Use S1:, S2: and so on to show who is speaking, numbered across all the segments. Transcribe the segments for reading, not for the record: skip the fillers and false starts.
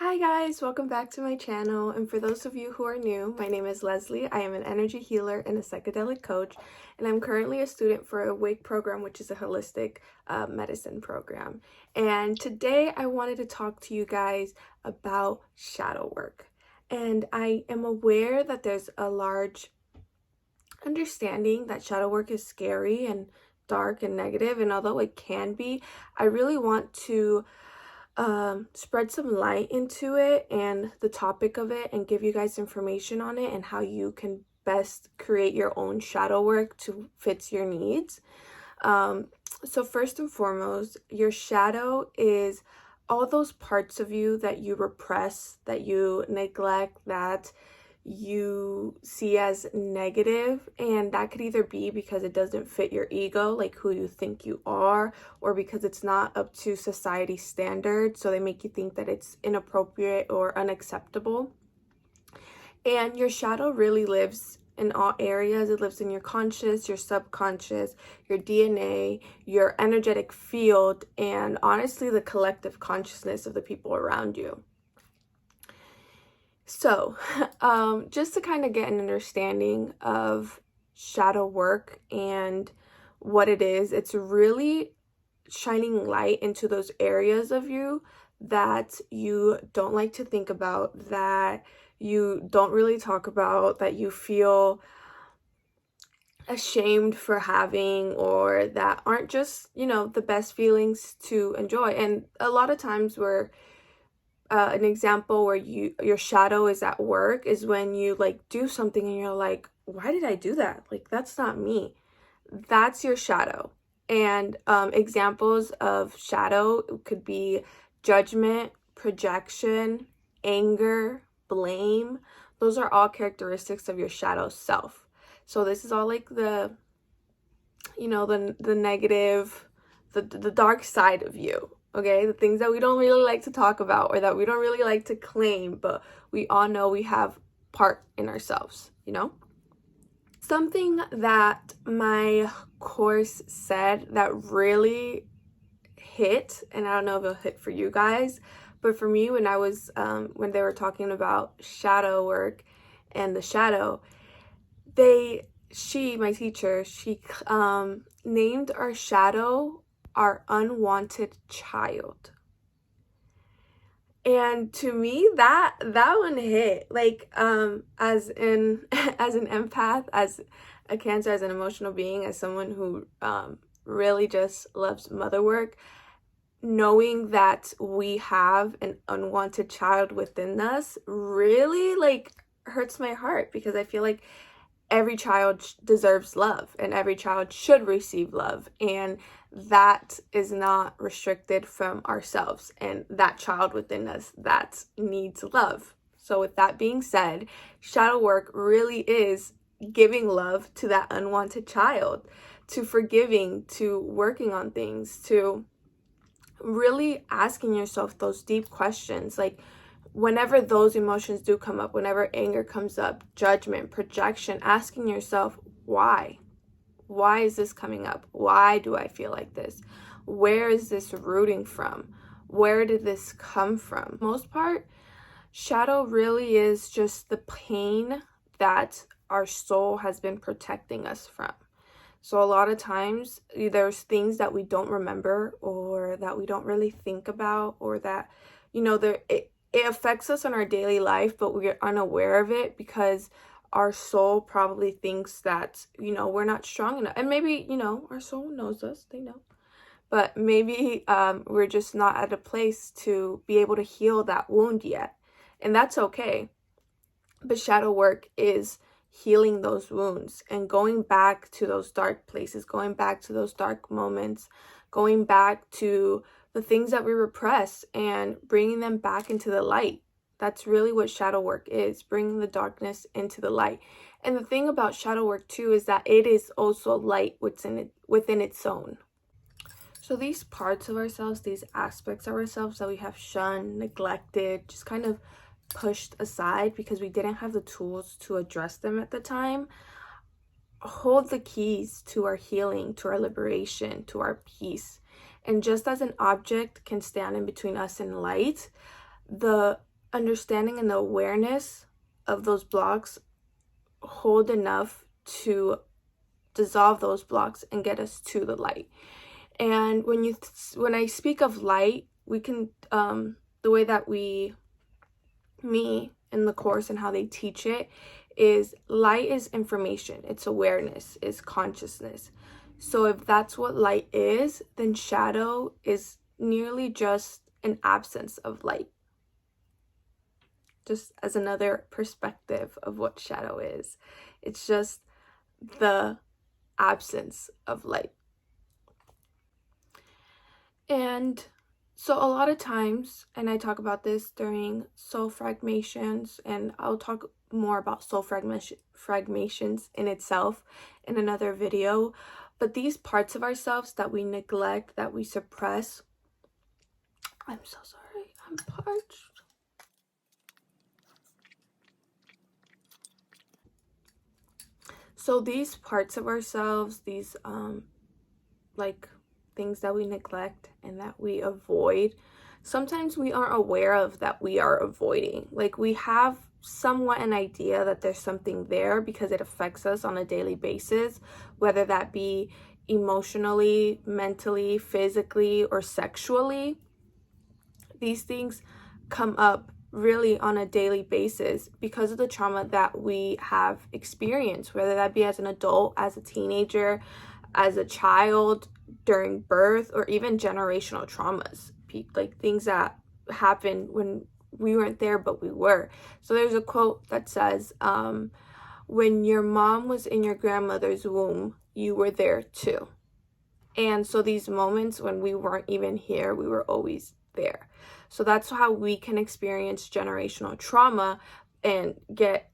S1: Hi guys, welcome back to my channel, and for those of you who are new, my name is Leslie. I am an energy healer and a psychedelic coach, and I'm currently a student for a WIG program, which is a holistic medicine program. And today I wanted to talk to you guys about shadow work. And I am aware that there's a large understanding that shadow work is scary and dark and negative, and although it can be, I really want to spread some light into it and the topic of it and give you guys information on it and how you can best create your own shadow work to fit your needs. So first and foremost, your shadow is all those parts of you that you repress, that you neglect, that you see as negative, and that could either be because it doesn't fit your ego, like who you think you are, or because it's not up to society standards, so they make you think that it's inappropriate or unacceptable. And your shadow really lives in all areas. It lives in your conscious, your subconscious, your DNA, your energetic field, and honestly the collective consciousness of the people around you. So, just to kind of get an understanding of shadow work and what it is, it's really shining light into those areas of you that you don't like to think about, that you don't really talk about, that you feel ashamed for having, or that aren't just, the best feelings to enjoy. And a lot of times we're an example where your shadow is at work is when you like do something and you're like, why did I do that? Like, that's not me. That's your shadow. And examples of shadow could be judgment, projection, anger, blame. Those are all characteristics of your shadow self. So this is all like the negative, the dark side of you. Okay, the things that we don't really like to talk about or that we don't really like to claim, but we all know we have part in ourselves, Something that my course said that really hit, and I don't know if it'll hit for you guys, but for me, when I was, when they were talking about shadow work and the shadow, my teacher, she named our shadow our unwanted child. And to me, that one hit, like, as an empath, as a Cancer, as an emotional being, as someone who really just loves mother work, knowing that we have an unwanted child within us really like hurts my heart, because I feel like every child deserves love and every child should receive love, and that is not restricted from ourselves and that child within us that needs love. So with that being said, shadow work really is giving love to that unwanted child, to forgiving, to working on things, to really asking yourself those deep questions, like whenever those emotions do come up, whenever anger comes up, judgment, projection, asking yourself, why is this coming up? Why do I feel like this? Where is this rooting from? Where did this come from? Most part, shadow really is just the pain that our soul has been protecting us from. So a lot of times there's things that we don't remember, or that we don't really think about, or that, it affects us in our daily life, but we're unaware of it because our soul probably thinks that, we're not strong enough. And maybe, our soul knows us, they know. But maybe we're just not at a place to be able to heal that wound yet. And that's okay. But shadow work is healing those wounds and going back to those dark places, going back to those dark moments, going back to the things that we repress and bringing them back into the light. That's really what shadow work is, bringing the darkness into the light. And the thing about shadow work too is that it is also light within its own. So these parts of ourselves, these aspects of ourselves that we have shunned, neglected, just kind of pushed aside because we didn't have the tools to address them at the time, hold the keys to our healing, to our liberation, to our peace. And just as an object can stand in between us and light, the understanding and the awareness of those blocks hold enough to dissolve those blocks and get us to the light. And when I speak of light, we can the way that me in the course and how they teach it is light is information, it's awareness, it's consciousness. So if that's what light is, then shadow is nearly just an absence of light. Just as another perspective of what shadow is, it's just the absence of light. And so a lot of times, and I talk about this during soul fragmentations, and I'll talk more about soul fragmentations in itself in another video, but these parts of ourselves that we neglect, that we suppress, I'm so sorry, I'm parched. So these parts of ourselves, these like things that we neglect and that we avoid, sometimes we aren't aware of that we are avoiding. Like we have somewhat an idea that there's something there because it affects us on a daily basis, whether that be emotionally, mentally, physically, or sexually. These things come up really on a daily basis because of the trauma that we have experienced, whether that be as an adult, as a teenager, as a child, during birth, or even generational traumas, like things that happened when we weren't there but we were. So there's a quote that says, when your mom was in your grandmother's womb, you were there too. And so these moments when we weren't even here, we were always there. So that's how we can experience generational trauma and get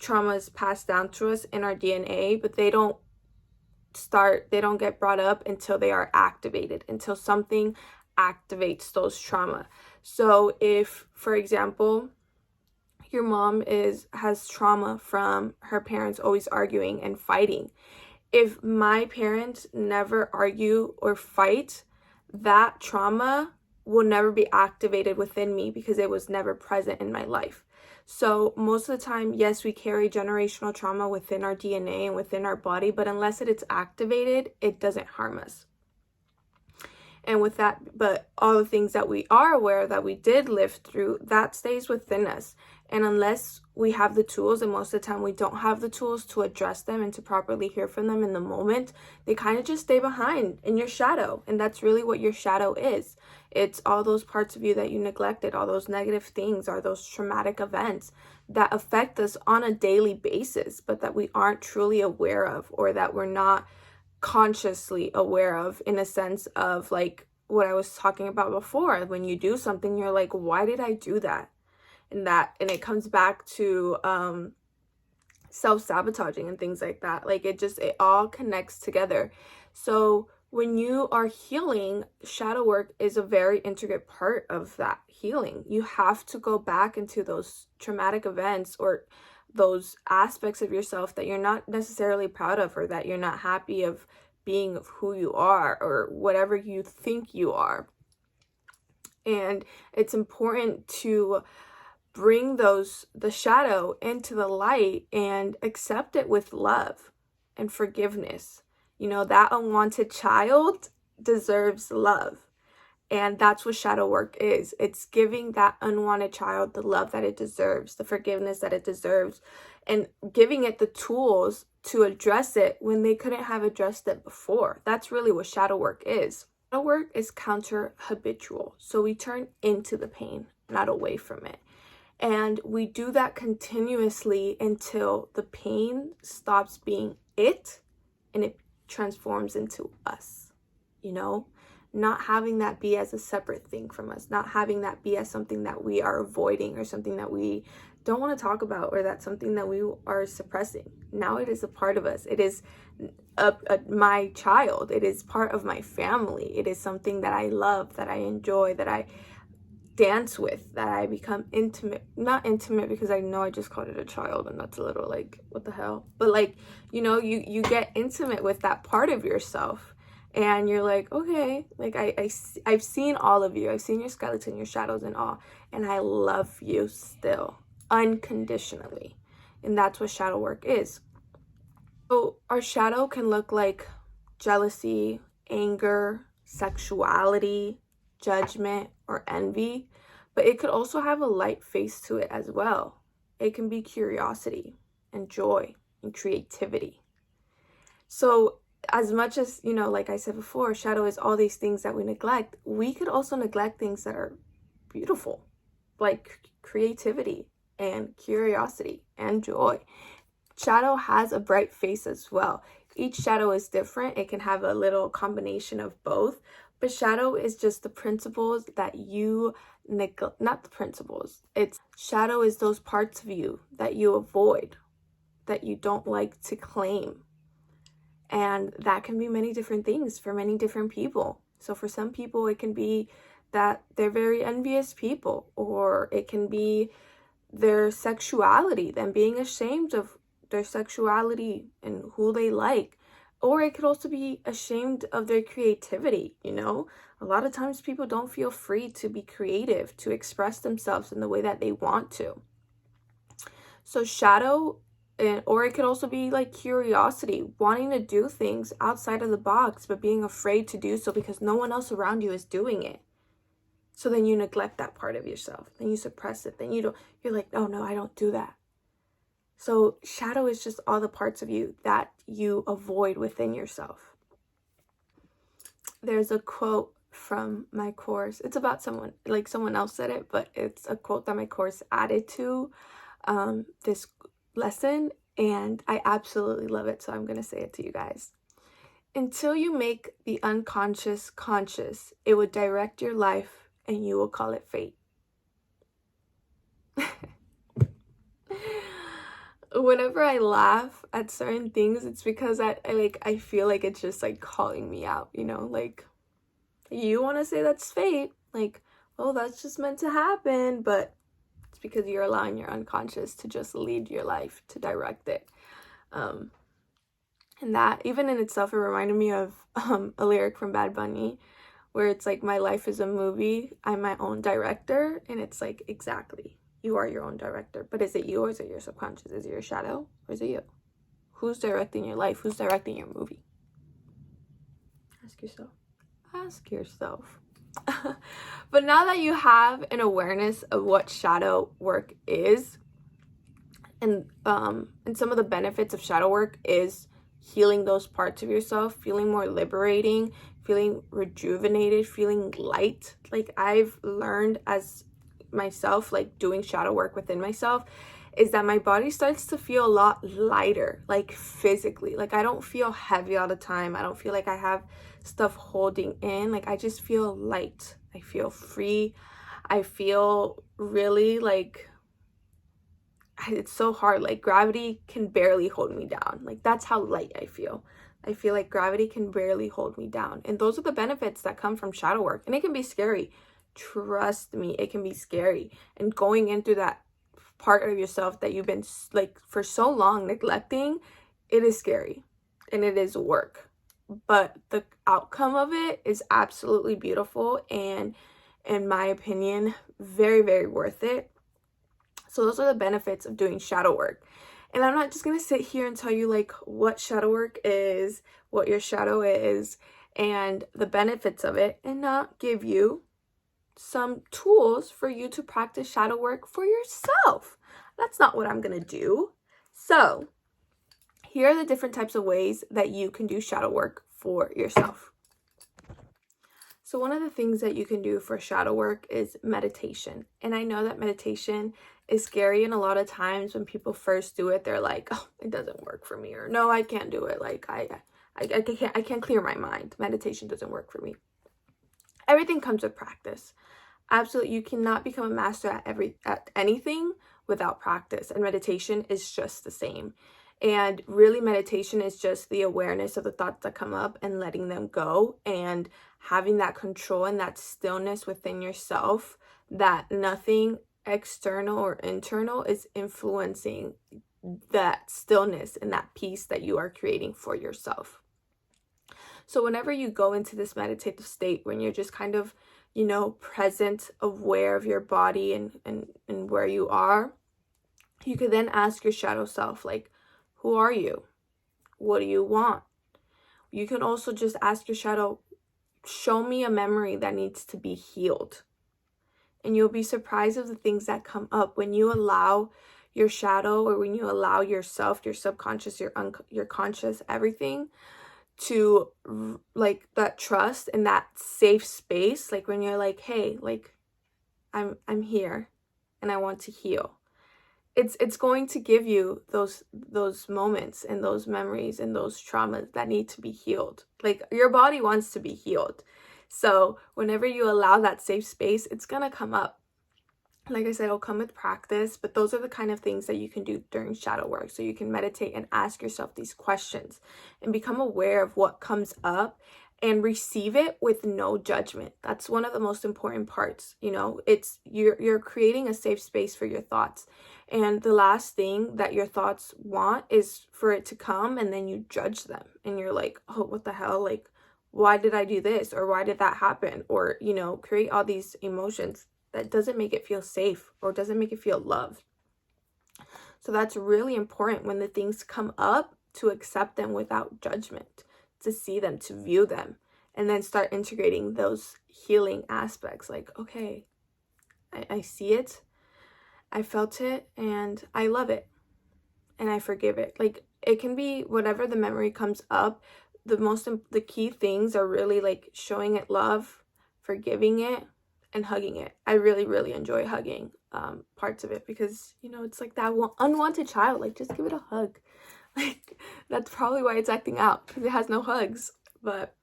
S1: traumas passed down to us in our DNA, but they don't get brought up until they are activated, until something activates those trauma. So if, for example, your mom has trauma from her parents always arguing and fighting, if my parents never argue or fight, that trauma will never be activated within me because it was never present in my life. So most of the time, yes, we carry generational trauma within our DNA and within our body, but unless it's activated, it doesn't harm us. And with that, but all the things that we are aware that we did live through, that stays within us. And unless we have the tools, and most of the time we don't have the tools to address them and to properly hear from them in the moment, they kind of just stay behind in your shadow. And that's really what your shadow is. It's all those parts of you that you neglected, all those negative things, or those traumatic events that affect us on a daily basis, but that we aren't truly aware of, or that we're not consciously aware of, in a sense of like what I was talking about before. When you do something, you're like, why did I do that? And it comes back to self-sabotaging and things like that. Like it all connects together. So when you are healing, shadow work is a very intricate part of that healing. You have to go back into those traumatic events or those aspects of yourself that you're not necessarily proud of, or that you're not happy of being of who you are, or whatever you think you are. And it's important to bring the shadow into the light and accept it with love and forgiveness. You know, that unwanted child deserves love. And that's what shadow work is. It's giving that unwanted child the love that it deserves, the forgiveness that it deserves, and giving it the tools to address it when they couldn't have addressed it before. That's really what shadow work is. Shadow work is counter-habitual. So we turn into the pain, not away from it. And we do that continuously until the pain stops being it and it transforms into us, you know? Not having that be as a separate thing from us, not having that be as something that we are avoiding, or something that we don't want to talk about, or that's something that we are suppressing. Now it is a part of us. It is my child. It is part of my family. It is something that I love, that I enjoy, that I dance with, that I become intimate, not intimate because I know I just called it a child and that's a little like, what the hell? But like, you know, you get intimate with that part of yourself. And you're like, okay, like I've seen all of you. I've seen your skeleton, your shadows and all, and I love you still, unconditionally. And that's what shadow work is. So our shadow can look like jealousy, anger, sexuality, judgment, or envy, but it could also have a light face to it as well. It can be curiosity and joy and creativity. So as much as, like I said before, shadow is all these things that we neglect, we could also neglect things that are beautiful, like creativity and curiosity and joy. Shadow has a bright face as well. Each shadow is different. It can have a little combination of both, but shadow is just the principles that you neglect, not the principles. It's shadow is those parts of you that you avoid, that you don't like to claim. And that can be many different things for many different people. So for some people, it can be that they're very envious people, or it can be their sexuality, them being ashamed of their sexuality and who they like. Or it could also be ashamed of their creativity, A lot of times people don't feel free to be creative, to express themselves in the way that they want to. So shadow, or it could also be like curiosity, wanting to do things outside of the box, but being afraid to do so because no one else around you is doing it. So then you neglect that part of yourself. Then you suppress it. Then you're like, oh no, I don't do that. So shadow is just all the parts of you that you avoid within yourself. There's a quote from my course. It's about someone else said it, but it's a quote that my course added to this lesson, and I absolutely love it, so I'm going to say it to you guys. Until you make the unconscious conscious, it would direct your life and you will call it fate. Whenever I laugh at certain things, it's because I feel like it's just like calling me out, like, you want to say that's fate, like, oh, that's just meant to happen, but it's because you're allowing your unconscious to just lead your life, to direct it. And that, even in itself, it reminded me of a lyric from Bad Bunny, where it's like, my life is a movie, I'm my own director. And it's like, exactly, you are your own director. But is it you, or is it your subconscious? Is it your shadow, or is it you? Who's directing your life? Who's directing your movie? Ask yourself. But now that you have an awareness of what shadow work is, and some of the benefits of shadow work is healing those parts of yourself, feeling more liberating, feeling rejuvenated, feeling light. Like, I've learned as myself, like doing shadow work within myself, is that my body starts to feel a lot lighter, like physically. Like, I don't feel heavy all the time. I don't feel like I have stuff holding in. Like, I just feel light. I feel free. I feel really like, it's so hard. Like, gravity can barely hold me down. Like, that's how light I feel. I feel like gravity can barely hold me down. And those are the benefits that come from shadow work. And it can be scary. Trust me, it can be scary. And going into that part of yourself that you've been like for so long neglecting, it is scary and it is work. But the outcome of it is absolutely beautiful, and in my opinion, very, very worth it. So those are the benefits of doing shadow work. And I'm not just going to sit here and tell you like what shadow work is, what your shadow is, and the benefits of it, and not give you some tools for you to practice shadow work for yourself. That's not what I'm going to do. So here are the different types of ways that you can do shadow work for yourself. So one of the things that you can do for shadow work is meditation. And I know that meditation is scary, and a lot of times when people first do it, they're like, oh, it doesn't work for me, or no, I can't do it. Like, I can't clear my mind. Meditation doesn't work for me. Everything comes with practice. Absolutely, you cannot become a master at anything without practice, and meditation is just the same. And really, meditation is just the awareness of the thoughts that come up and letting them go, and having that control and that stillness within yourself, that nothing external or internal is influencing that stillness and that peace that you are creating for yourself. So whenever you go into this meditative state, when you're just kind of, present, aware of your body and where you are, you could then ask your shadow self, like, who are you? What do you want? You can also just ask your shadow, show me a memory that needs to be healed. And you'll be surprised of the things that come up when you allow your shadow, or when you allow yourself, your subconscious, your conscious, everything to, like, that trust and that safe space. Like when you're like, hey, like, I'm here and I want to heal. It's going to give you those moments and those memories and those traumas that need to be healed. Like, your body wants to be healed. So whenever you allow that safe space, it's gonna come up. Like I said, it'll come with practice, but those are the kind of things that you can do during shadow work. So you can meditate and ask yourself these questions and become aware of what comes up and receive it with no judgment. That's one of the most important parts. It's you're creating a safe space for your thoughts. And the last thing that your thoughts want is for it to come and then you judge them and you're like, oh, what the hell? Like, why did I do this? Or why did that happen? Or, create all these emotions that doesn't make it feel safe or doesn't make it feel loved. So that's really important when the things come up, to accept them without judgment, to see them, to view them, and then start integrating those healing aspects. Like, okay, I see it, I felt it, and I love it, and I forgive it. Like, it can be whatever the memory comes up. The key things are really like showing it love, forgiving it, and hugging it. I really, really enjoy hugging parts of it because, it's like that unwanted child. Like, just give it a hug. Like, that's probably why it's acting out, because it has no hugs. But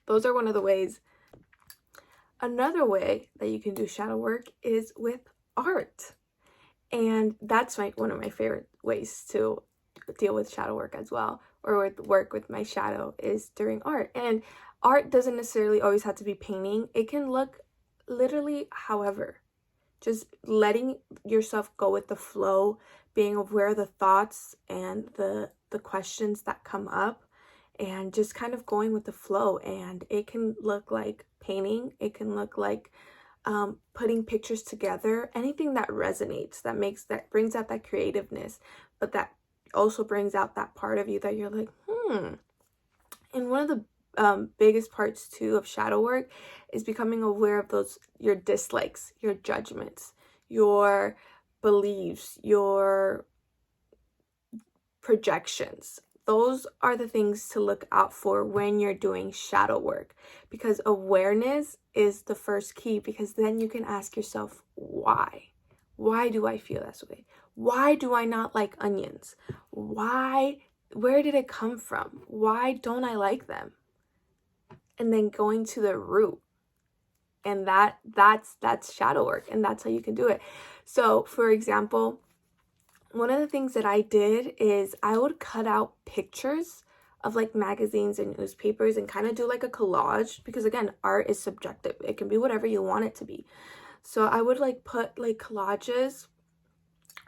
S1: those are one of the ways. Another way that you can do shadow work is with art. And that's one of my favorite ways to deal with shadow work as well, or work with my shadow, is during art. And art doesn't necessarily always have to be painting. It can look literally however. Just letting yourself go with the flow, being aware of the thoughts and the questions that come up, and just kind of going with the flow. And it can look like painting. It can look like putting pictures together, anything that resonates, that brings out that creativeness, but that also brings out that part of you that you're like, And one of the biggest parts too of shadow work is becoming aware of your dislikes, your judgments, your beliefs, your projections. Those are the things to look out for when you're doing shadow work, because awareness is the first key, because then you can ask yourself, why? Why do I feel this way? Why do I not like onions? Where did it come from? Why don't I like them? And then going to the root. And that's shadow work, and that's how you can do it. So, for example, one of the things that I did is I would cut out pictures of like magazines and newspapers and kind of do like a collage, because again, art is subjective. It can be whatever you want it to be. So I would like put like collages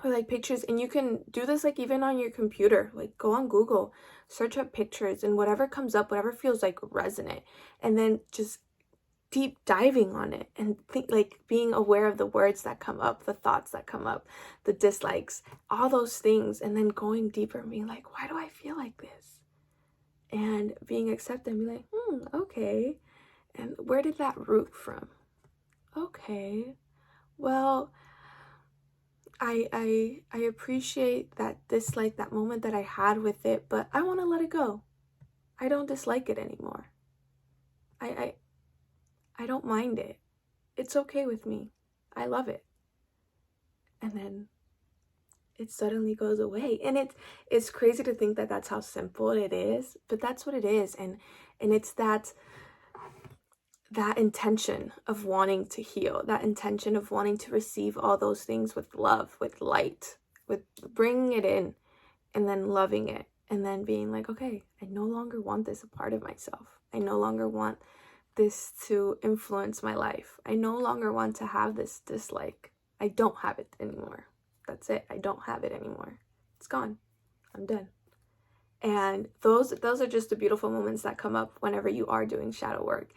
S1: or like pictures, and you can do this like even on your computer. Like, go on Google, search up pictures, and whatever comes up, whatever feels like resonant, and then just deep diving on it and like being aware of the words that come up, the thoughts that come up, the dislikes, all those things, and then going deeper and being like, why do I feel like this? And being accepted and be like, okay, and where did that root from? Okay, well, I appreciate that dislike, that moment that I had with it, but I want to let it go. I don't dislike it anymore. I don't mind it. It's okay with me. I love it. And then it suddenly goes away. And it's crazy to think that that's how simple it is, but that's what it is. And it's that intention of wanting to heal, that intention of wanting to receive all those things with love, with light, with bringing it in, and then loving it, and then being like, okay, I no longer want this a part of myself. I no longer want this to influence my life. I no longer want to have this dislike. I don't have it anymore. That's it. I don't have it anymore. It's gone. I'm done. And those are just the beautiful moments that come up whenever you are doing shadow work.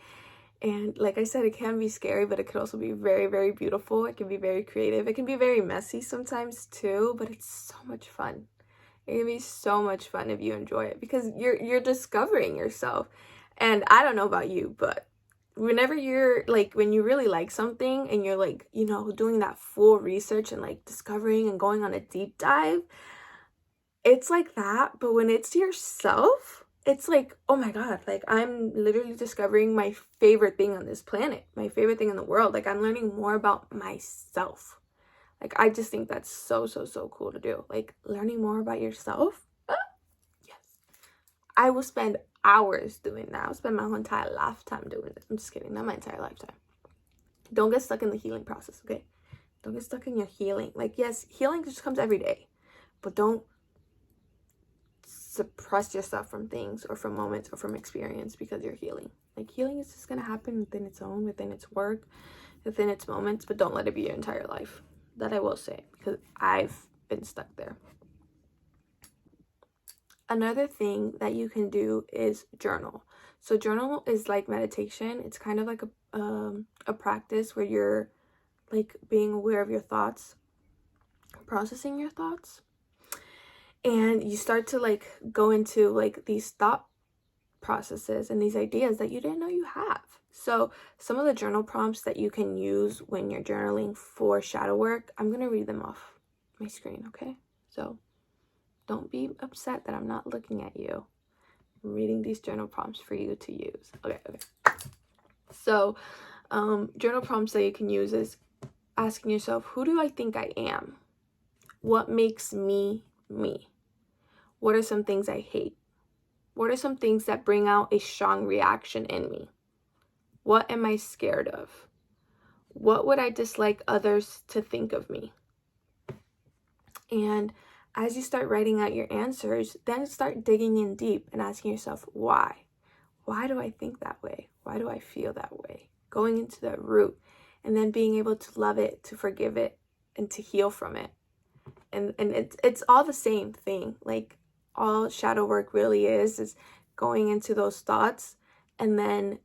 S1: And like I said, it can be scary, but it could also be very, very beautiful. It can be very creative. It can be very messy sometimes too, but it's so much fun. It can be so much fun if you enjoy it, because you're discovering yourself. And I don't know about you, but whenever you're like, when you really like something and you're like, you know, doing that full research and like discovering and going on a deep dive, it's like that. But when it's yourself, it's like, oh my God, like I'm literally discovering my favorite thing on this planet, my favorite thing in the world. Like I'm learning more about myself. Like I just think that's so, so, so cool to do. Like learning more about yourself. Yes. I will spend hours doing that. I'll spend my whole entire lifetime doing this. I'm just kidding, not my entire lifetime. Don't get stuck in the healing process, okay? Don't get stuck in your healing. Like, yes, healing just comes every day, but don't suppress yourself from things or from moments or from experience because you're healing. Like healing is just gonna happen within its own, within its work, within its moments, but don't let it be your entire life. That I will say, because I've been stuck there. Another thing that you can do is journal. So journal is like meditation. It's kind of like a practice where you're like being aware of your thoughts, processing your thoughts, and you start to like go into like these thought processes and these ideas that you didn't know you have. So some of the journal prompts that you can use when you're journaling for shadow work, I'm going to read them off my screen, okay? So don't be upset that I'm not looking at you. I'm reading these journal prompts for you to use. Okay. So journal prompts that you can use is asking yourself, who do I think I am? What makes me me? What are some things I hate? What are some things that bring out a strong reaction in me? What am I scared of? What would I dislike others to think of me? And as you start writing out your answers, then start digging in deep and asking yourself, why? Why do I think that way? Why do I feel that way? Going into the root and then being able to love it, to forgive it, and to heal from it. And it's all the same thing. Like all shadow work really is going into those thoughts and then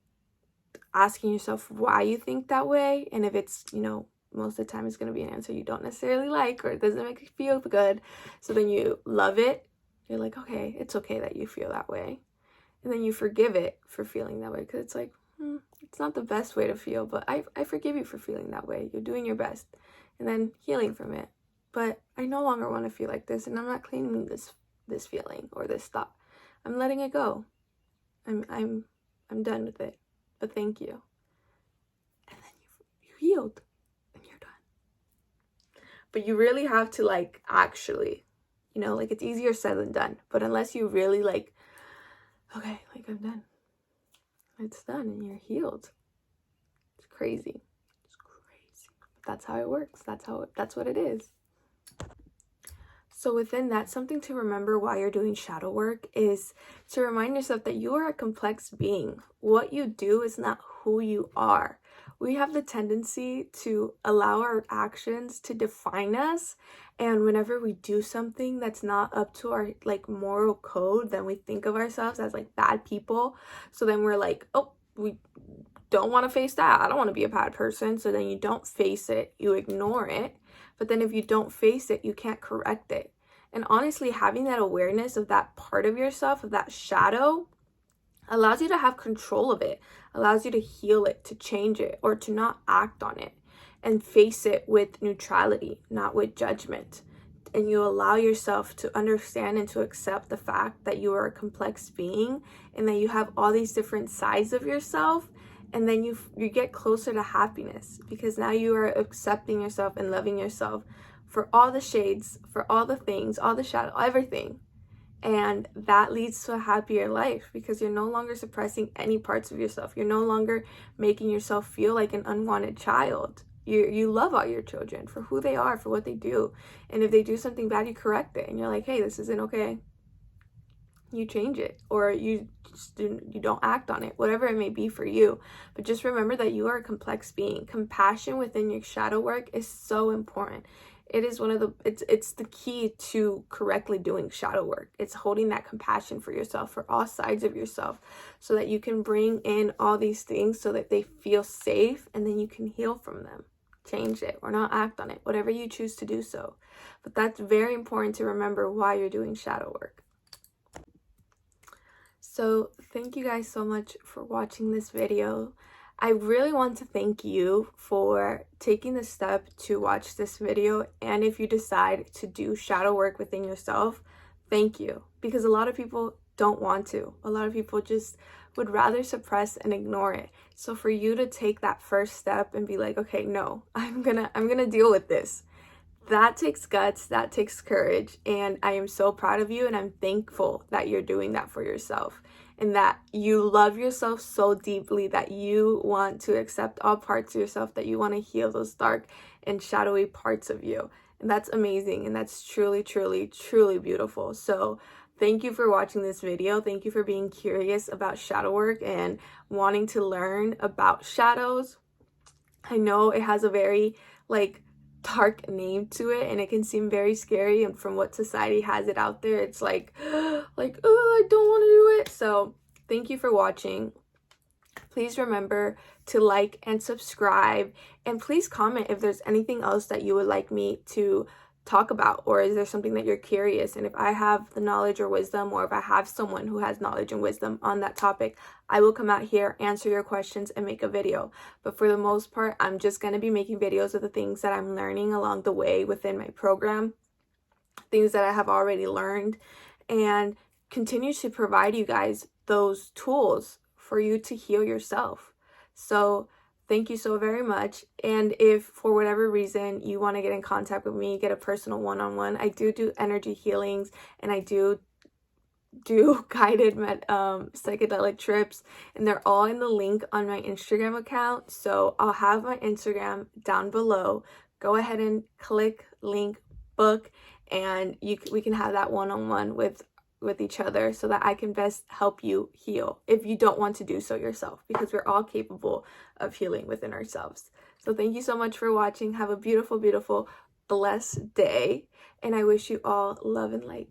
S1: asking yourself why you think that way. And if it's, you know, most of the time it's going to be an answer you don't necessarily like or it doesn't make you feel good. So then you love it. You're like, okay, it's okay that you feel that way. And then you forgive it for feeling that way, because it's like, it's not the best way to feel, but I forgive you for feeling that way. You're doing your best. And then healing from it. But I no longer want to feel like this, and I'm not claiming this feeling or this thought. I'm letting it go. I'm done with it. But thank you. And then you healed and you're done. But you really have to like actually, you know, like it's easier said than done. But unless you really like, okay, like I'm done. It's done and you're healed. It's crazy. It's crazy. But that's how it works. That's what it is. So within that, something to remember while you're doing shadow work is to remind yourself that you are a complex being. What you do is not who you are. We have the tendency to allow our actions to define us. And whenever we do something that's not up to our like moral code, then we think of ourselves as like bad people. So then we're like, oh, we don't want to face that. I don't want to be a bad person. So then you don't face it. You ignore it. But then if you don't face it, you can't correct it. And honestly, having that awareness of that part of yourself, of that shadow, allows you to have control of it, allows you to heal it, to change it, or to not act on it and face it with neutrality, not with judgment. And you allow yourself to understand and to accept the fact that you are a complex being and that you have all these different sides of yourself. And then you get closer to happiness, because now you are accepting yourself and loving yourself for all the shades, for all the things, all the shadow, everything. And that leads to a happier life, because you're no longer suppressing any parts of yourself. You're no longer making yourself feel like an unwanted child. You love all your children for who they are, for what they do. And if they do something bad, you correct it. And you're like, hey, this isn't okay. You change it, or you don't act on it, whatever it may be for you. But just remember that you are a complex being. Compassion within your shadow work is so important. it is one of the, it's the key to correctly doing shadow work. It's holding that compassion for yourself, for all sides of yourself, so that you can bring in all these things so that they feel safe, and then you can heal from them, change it, or not act on it, whatever you choose to do so. But that's very important to remember why you're doing shadow work. So thank you guys so much for watching this video. I really want to thank you for taking the step to watch this video, and if you decide to do shadow work within yourself, thank you, because a lot of people don't want to. A lot of people just would rather suppress and ignore it. So for you to take that first step and be like, okay, no, I'm gonna deal with this, that takes guts, that takes courage, and I am so proud of you, and I'm thankful that you're doing that for yourself, and that you love yourself so deeply that you want to accept all parts of yourself, that you want to heal those dark and shadowy parts of you. And that's amazing, and that's truly, truly, truly beautiful. So thank you for watching this video. Thank you for being curious about shadow work and wanting to learn about shadows. I know it has a very dark name to it, and it can seem very scary, and from what society has it out there, it's like oh, I don't want to do it. So thank you for watching. Please remember to like and subscribe, and please comment if there's anything else that you would like me to talk about, or is there something that you're curious, and if I have the knowledge or wisdom, or if I have someone who has knowledge and wisdom on that topic, I will come out here, answer your questions, and make a video. But for the most part, I'm just going to be making videos of the things that I'm learning along the way within my program, things that I have already learned, and continue to provide you guys those tools for you to heal yourself. So thank you so very much. And if for whatever reason you want to get in contact with me, get a personal one-on-one, I do energy healings, and I do guided psychedelic trips, and they're all in the link on my Instagram account. So I'll have my Instagram down below. Go ahead and click link, book, and we can have that one-on-one with each other, so that I can best help you heal if you don't want to do so yourself, because we're all capable of healing within ourselves. So thank you so much for watching. Have a beautiful, beautiful, blessed day, and I wish you all love and light.